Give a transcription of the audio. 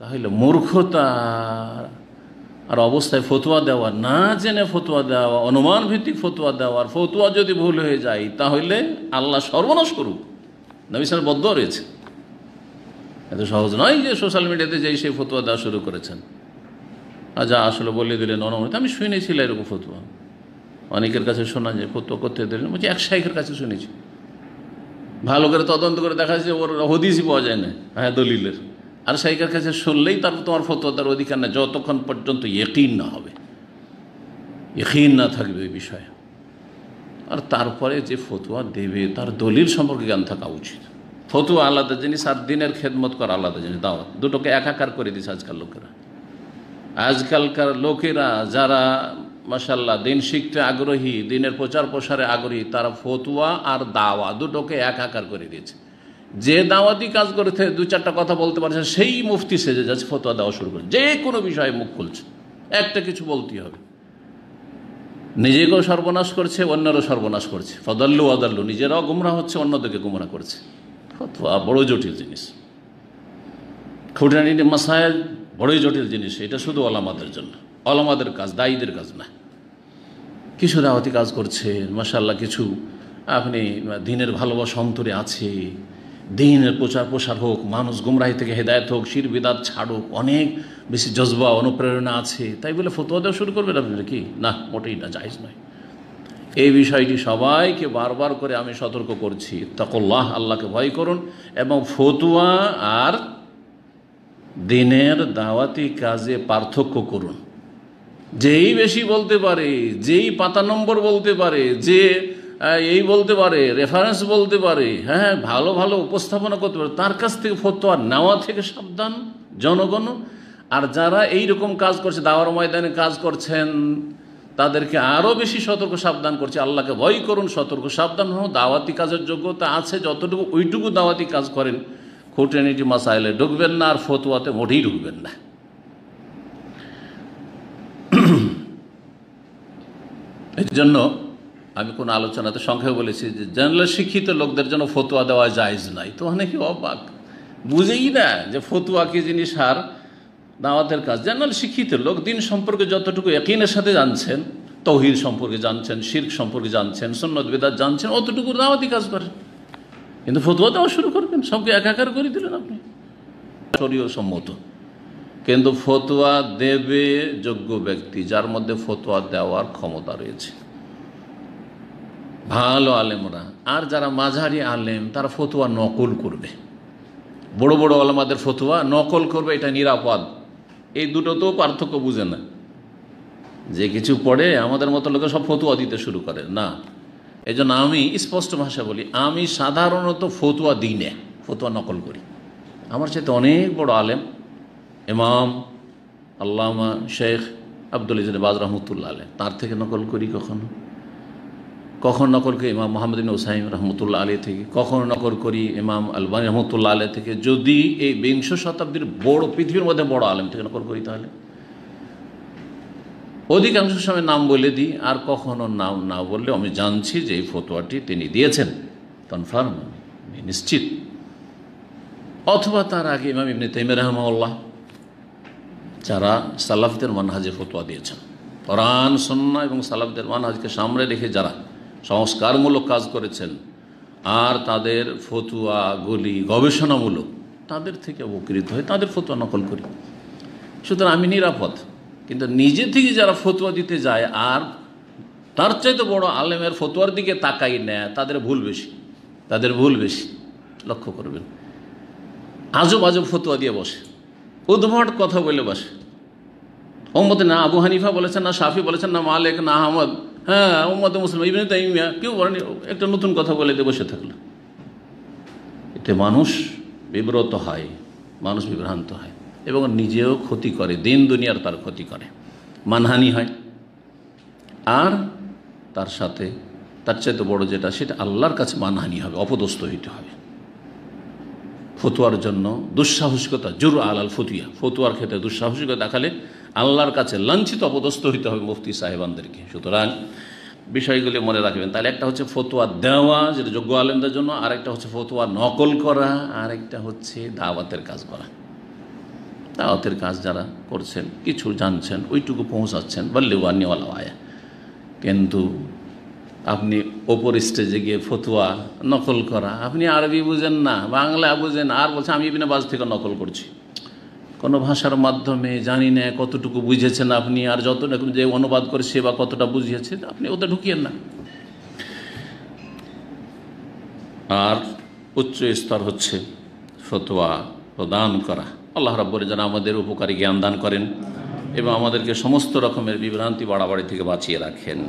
তাহলে মূর্খতা আর অবস্থায় ফতোয়া দেওয়া, না জেনে ফতোয়া দেওয়া, অনুমান ভিত্তিক ফতোয়া দেওয়ার, ফতোয়া যদি ভুল হয়ে যায় তাহলে আল্লাহ সর্বনাশ করুক, নবী সাল্লাল্লাহু আলাইহি ওয়াসাল্লাম বদদুয়া রয়েছে। এত সহজ নয় যে সোশ্যাল মিডিয়াতে যেই সেই ফতোয়া দেওয়া শুরু করেছেন, যা আসলে বলে দিলেন অনুমতি। আমি শুনেছিলাম এরকম ফতোয়া, অনেকের কাছে শোনা যায় ফতোয়া করতে দিলেন, বলছি এক শাইখের কাছে শুনেছি। ভালো করে তদন্ত করে দেখা যাচ্ছে ওর হদিসই পাওয়া যায় না, হ্যাঁ দলিলের। আর শাইখের কাছে শুনলেই তারপর তোমার ফতোয়া দেওয়ার অধিকার না, যতক্ষণ পর্যন্ত ইয়কিন না হবে, ইয়কিন না থাকবে ওই বিষয়ে। আর তারপরে যে ফতোয়া দেবে তার দলিল সম্পর্কে জ্ঞান থাকা উচিত। ফতোয়া আলাদা জিনিস আর দিনের খেদমত করা আলাদা জিনিস। দাওয়াত দুটোকে একাকার করে দিচ্ছে আজকালকার লোকেরা যারা মাশাআল্লাহ দিন শিখতে আগ্রহী, দিনের প্রচার প্রসারে আগ্রহী, তারা ফতোয়া আর দাওয়া দুটোকে একাকার করে দিয়েছে। যে দাওয়াতি কাজ করতে দু চারটা কথা বলতে পারছে সেই মুফতি সেজে যাচ্ছে, ফতোয়া দেওয়া শুরু করে, যে কোনো বিষয়ে মুখ খুলছে, একটা কিছু বলতেই হবে। নিজেকেও সর্বনাশ করছে, অন্যেরও সর্বনাশ করছে। ফদল্লু আদাল্লু, নিজেরাও গুমরাহ হচ্ছে, অন্যদেরকে গুমরাহ করছে। ফতোয়া বড় জটিল জিনিস, খুঁটিনাটি মাসায়েল বড়ই জটিল জিনিস। এটা শুধু ওলামাদের জন্য, ওলামাদের কাজ, দায়ীদের কাজ না। কিছু দাওয়াতি কাজ করছেন মাশাআল্লাহ, কিছু আপনি দিনের ভালোবাসা অন্তরে আছে, দিনের প্রচার প্রসার হোক, মানুষ গুমরাহি থেকে হেদায়েত হোক, শির বিদাত ছাড়ুক, অনেক বেশি জজবা অনুপ্রেরণা আছে, তাই বলে ফতোয়া দেওয়া শুরু করবেন আপনি কি? না, মোটেই না, জায়েজ নয়। এই বিষয়টি সবাইকে বারবার করে আমি সতর্ক করছি, তাকুল্লাহ, আল্লাহকে ভয় করুন, এবং ফতোয়া আর দিনের দাওয়াতি কাজে পার্থক্য করুন। যেই বেশি বলতে পারে, যেই পাতা নম্বর বলতে পারে, যে এই বলতে পারে, রেফারেন্স বলতে পারে, হ্যাঁ ভালো ভালো উপস্থাপনা করতে পারে, তার কাছ থেকে ফতোয়া নেওয়া থেকে সাবধান জনগণ। আর যারা এই রকম কাজ করছে, দাওয়ার ময়দানে কাজ করছেন, তাদেরকে আরও বেশি সতর্ক সাবধান করছে, আল্লাহকে ভয় করুন, সতর্ক সাবধান হন। দাওয়াতি কাজের যোগ্যতা আছে যতটুকু, ওইটুকু দাওয়াতি কাজ করেন, খুঁটিনাটি মাসাইলে ঢুকবেন না, আর ফতোয়াতে মোটেই ঢুকবেন না। এর জন্য আমি কোন আলোচনাতে সংক্ষেপে বলেছি যে জেনারেল শিক্ষিত লোকদের জন্য ফতোয়া দেওয়া জায়েজ নাই। তো অনেকে অবাক, বুঝেই না যে ফতোয়া কি জিনিস আর দাওয়াতের কাজ। জেনারেল শিক্ষিত লোক দিন সম্পর্কে যতটুকু ইয়াকিনের সাথে জানছেন, তাওহীদ সম্পর্কে জানছেন, শিরক সম্পর্কে জানছেন, সুন্নাত বিদআত জানছেন, অতটুকু দাওয়াতি কাজ করেন। কিন্তু ফতোয়া দেওয়া শুরু করবেন, সবকে একাকার করে দিলেন আপনি, শরীয়ত সম্মত। কিন্তু ফতোয়া দেবে যোগ্য ব্যক্তি, যার মধ্যে ফতোয়া দেওয়ার ক্ষমতা রয়েছে, ভালো আলেমরা। আর যারা মাঝারি আলেম, তারা ফতোয়া নকল করবে, বড় বড় আলেমাদের ফতোয়া নকল করবে, এটা নিরাপদ। এই দুটো তো পার্থক্য বুঝে না, যে কিছু পড়ে আমাদের মতো লোকে সব ফতোয়া দিতে শুরু করে না। এই জন্য আমি স্পষ্ট ভাষা বলি, আমি সাধারণত ফতোয়া দিই না, ফতোয়া নকল করি। আমার চাইতে অনেক বড় আলেম ইমাম আল্লামা শেখ আব্দুল আজিজ বাজ রহমতুল্লাহ আলাইহ, তার থেকে নকল করি কখনো, কখন নকল করি ইমাম মোহাম্মদ ইবনে উসাইম রহমতুল্লাহ আলাইহ থেকে, কখনো নকল করি ইমাম আলবানী রহমতুল্লাহ আলাইহ থেকে। যদি এই বিংশ শতাব্দীর বড়, পৃথিবীর মধ্যে বড় আলেম থেকে নকল করি, তাহলে অধিকাংশ সময় নাম বলে দিই। আর কখনো নাম না বললে আমি জানছি যে এই ফতোয়াটি তিনি দিয়েছেন, কনফার্ম, নিশ্চিত। অথবা তার আগে ইমাম ইবনে তাইমিয়া রাহিমাহুল্লাহ, যারা সালাফদের মানহাজে ফতোয়া দিয়েছেন, কোরআন সুন্নাহ এবং সালাফদের মানহাজকে সামনে রেখে যারা সংস্কারমূলক কাজ করেছেন, আর তাদের ফতোয়াগুলি গবেষণামূলক, তাদের থেকে উপকৃত হয়ে তাদের ফতোয়া নকল করি। সুতরাং আমি নিরাপদ। কিন্তু নিজে থেকে যারা ফতোয়া দিতে যায় আর তার চাইতে বড় আলেমের ফতোয়ার দিকে তাকাই নেয়, তাদের ভুল বেশি, তাদের ভুল বেশি। লক্ষ্য করবেন, আজব আজব ফতোয়া দিয়ে বসে, উদ্ভট কথা বলে বসে। উম্মতে না আবু হানিফা বলেছেন, না শাফি বলেছেন, না মালিক, না আহমদ, হ্যাঁ উম্মতে মুসলিম ইবনে তাইমিয়া, কেউ বলেনি, একটা নতুন কথা বলে দিয়ে বসে থাকলো। এতে মানুষ বিব্রত হয়, মানুষ বিভ্রান্ত হয়, এবং নিজেও ক্ষতি করে, দিন দুনিয়ার তার ক্ষতি করে, মানহানি হয়। আর তার সাথে তার চাইতে বড় যেটা, সেটা আল্লাহর কাছে মানহানি হবে, অপদস্থ হইতে হবে। ফতোয়ার জন্য দুঃসাহসিকতা, জুর আলাল ফতুয়া, ফতোয়ার ক্ষেত্রে দুঃসাহসিকতা দেখালে আল্লাহর কাছে লাঞ্ছিত, অপদস্থ হইতে হবে মুফতি সাহেবানদেরকে। সুতরাং বিষয়গুলি মনে রাখবেন। তাহলে একটা হচ্ছে ফতোয়া দেওয়া, যেটা যোগ্য আলেমদের জন্য, আরেকটা হচ্ছে ফতোয়া নকল করা, আরেকটা হচ্ছে দাওয়াতের কাজ করা। দাওয়াতের কাজ যারা করছেন, কিছু জানছেন, ওইটুকু পৌঁছাচ্ছেন, বললেও আনিওয়ালা আয়া। কিন্তু আপনি ওপর স্টেজে গিয়ে ফতোয়া নকল করা, আপনি আরবি বুঝেন না, বাংলা বুঝেন, আর বলছে আমি ইবনে বাজ থেকে নকল করছি। কোনো ভাষার মাধ্যমে জানি না কতটুকু বুঝেছেন আপনি, আর যতটুকু যে অনুবাদ করে সে বা কতটা বুঝিয়েছে, আপনি ওটা ঢুকিয়েন না। আর উচ্চ স্তর হচ্ছে ফতোয়া প্রদান করা। আল্লাহ রাব্বুল যেন আমাদের উপকারী জ্ঞান দান করেন এবং আমাদেরকে সমস্ত রকমের বিভ্রান্তি বাড়াবাড়ি থেকে বাঁচিয়ে রাখেন।